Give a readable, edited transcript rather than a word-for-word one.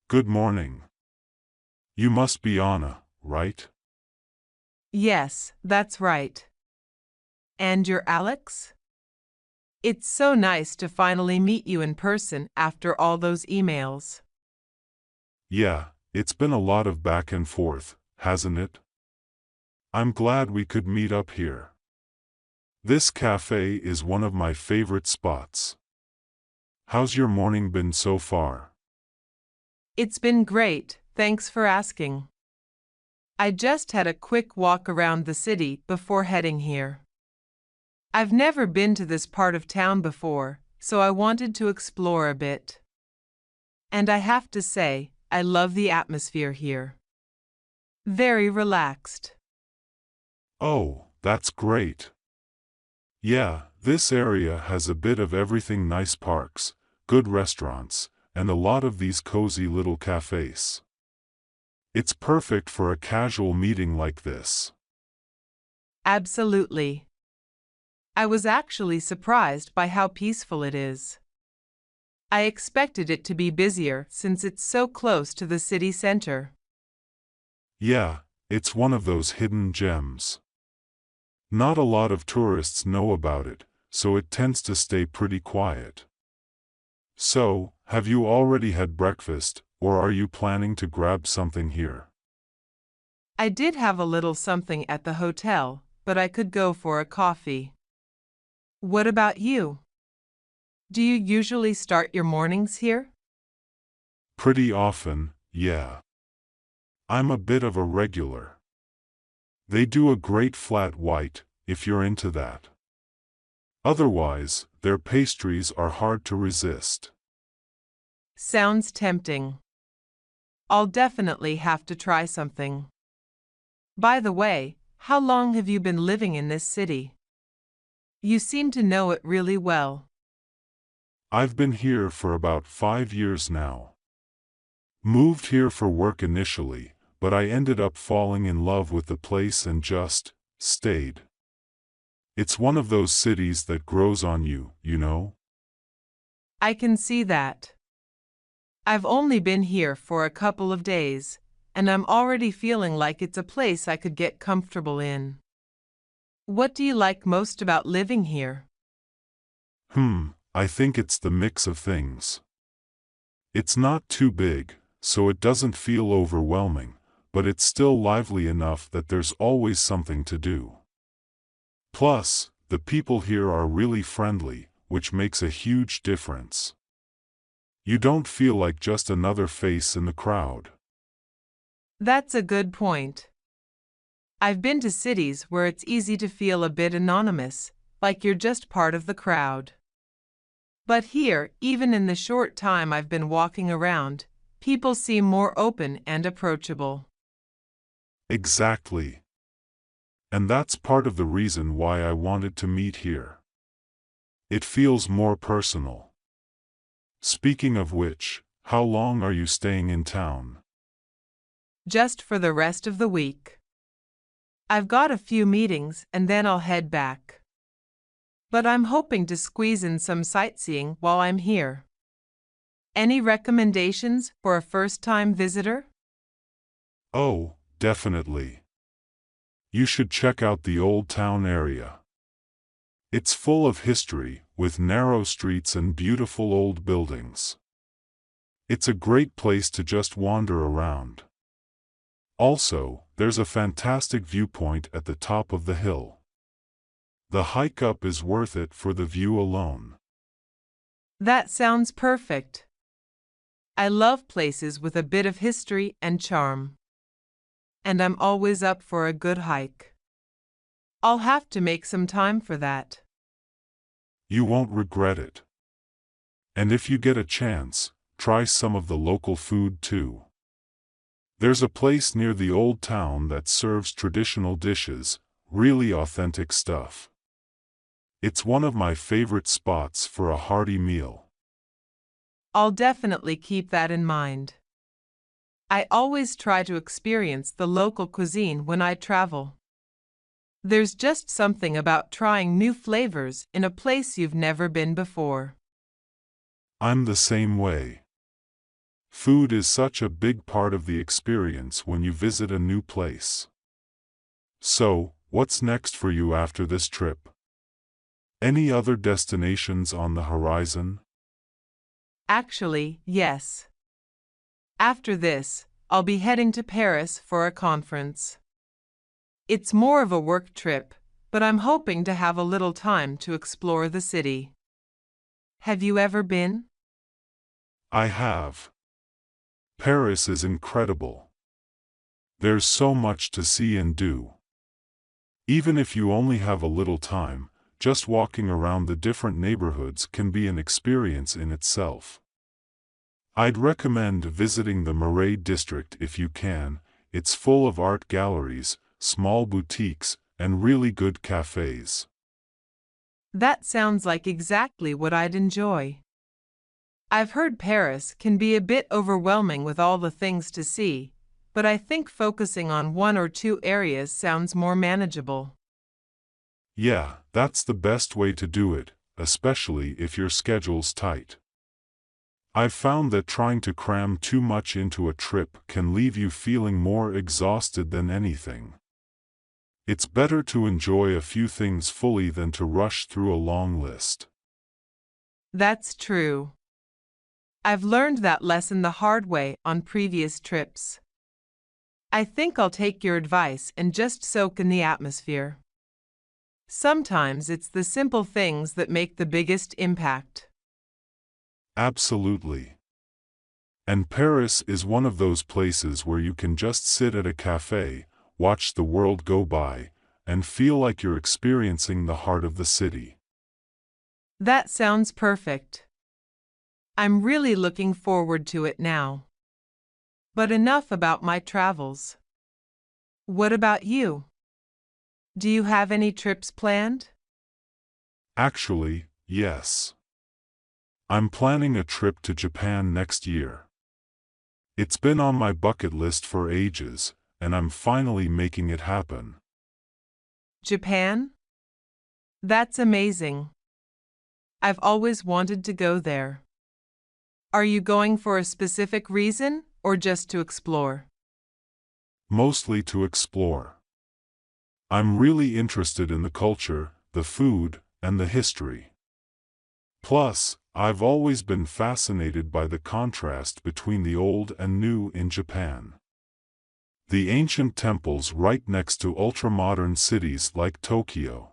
Good morning. You must be Anna, right? Yes, that's right. And you're Alex? It's so nice to finally meet you in person after all those emails. Yeah, it's been a lot of back and forth, hasn't it? I'm glad we could meet up here. This cafe is one of my favorite spots. How's your morning been so far? It's been great, thanks for asking. I just had a quick walk around the city before heading here. I've never been to this part of town before, so I wanted to explore a bit. And I have to say, I love the atmosphere here. Very relaxed. Oh, that's great. Yeah, this area has a bit of everything: nice parks, good restaurants, and a lot of these cozy little cafes. It's perfect for a casual meeting like this. Absolutely. I was actually surprised by how peaceful it is. I expected it to be busier since it's so close to the city center. Yeah, it's one of those hidden gems. Not a lot of tourists know about it, so it tends to stay pretty quiet. So, have you already had breakfast, or are you planning to grab something here? I did have a little something at the hotel, but I could go for a coffee. What about you? Do you usually start your mornings here? Pretty often, yeah. I'm a bit of a regular. They do a great flat white, if you're into that. Otherwise, their pastries are hard to resist. Sounds tempting. I'll definitely have to try something. By the way, how long have you been living in this city? You seem to know it really well. I've been here for about 5 years now. Moved here for work initially, but I ended up falling in love with the place and just stayed. It's one of those cities that grows on you, you know? I can see that. I've only been here for a couple of days, and I'm already feeling like it's a place I could get comfortable in. What do you like most about living here? I think it's the mix of things. It's not too big, so it doesn't feel overwhelming, but it's still lively enough that there's always something to do. Plus, the people here are really friendly, which makes a huge difference. You don't feel like just another face in the crowd. That's a good point. I've been to cities where it's easy to feel a bit anonymous, like you're just part of the crowd. But here, even in the short time I've been walking around, people seem more open and approachable. Exactly. And that's part of the reason why I wanted to meet here. It feels more personal. Speaking of which, how long are you staying in town? Just for the rest of the week. I've got a few meetings and then I'll head back. But I'm hoping to squeeze in some sightseeing while I'm here. Any recommendations for a first-time visitor? Oh, definitely. You should check out the Old Town area. It's full of history, with narrow streets and beautiful old buildings. It's a great place to just wander around. Also, there's a fantastic viewpoint at the top of the hill. The hike up is worth it for the view alone. That sounds perfect. I love places with a bit of history and charm. And I'm always up for a good hike. I'll have to make some time for that. You won't regret it. And if you get a chance, try some of the local food too. There's a place near the old town that serves traditional dishes, really authentic stuff. It's one of my favorite spots for a hearty meal. I'll definitely keep that in mind. I always try to experience the local cuisine when I travel. There's just something about trying new flavors in a place you've never been before. I'm the same way. Food is such a big part of the experience when you visit a new place. So, what's next for you after this trip? Any other destinations on the horizon? Actually, yes. After this, I'll be heading to Paris for a conference. It's more of a work trip, but I'm hoping to have a little time to explore the city. Have you ever been? I have. Paris is incredible. There's so much to see and do. Even if you only have a little time, just walking around the different neighborhoods can be an experience in itself. I'd recommend visiting the Marais district if you can. It's full of art galleries, small boutiques, and really good cafes. That sounds like exactly what I'd enjoy. I've heard Paris can be a bit overwhelming with all the things to see, but I think focusing on one or two areas sounds more manageable. Yeah, that's the best way to do it, especially if your schedule's tight. I've found that trying to cram too much into a trip can leave you feeling more exhausted than anything. It's better to enjoy a few things fully than to rush through a long list. That's true. I've learned that lesson the hard way on previous trips. I think I'll take your advice and just soak in the atmosphere. Sometimes it's the simple things that make the biggest impact. Absolutely. And Paris is one of those places where you can just sit at a cafe, watch the world go by, and feel like you're experiencing the heart of the city. That sounds perfect. I'm really looking forward to it now. But enough about my travels. What about you? Do you have any trips planned? Actually, yes. I'm planning a trip to Japan next year. It's been on my bucket list for ages, and I'm finally making it happen. Japan? That's amazing. I've always wanted to go there. Are you going for a specific reason or just to explore? Mostly to explore. I'm really interested in the culture, the food, and the history. Plus, I've always been fascinated by the contrast between the old and new in Japan. The ancient temples right next to ultra-modern cities like Tokyo.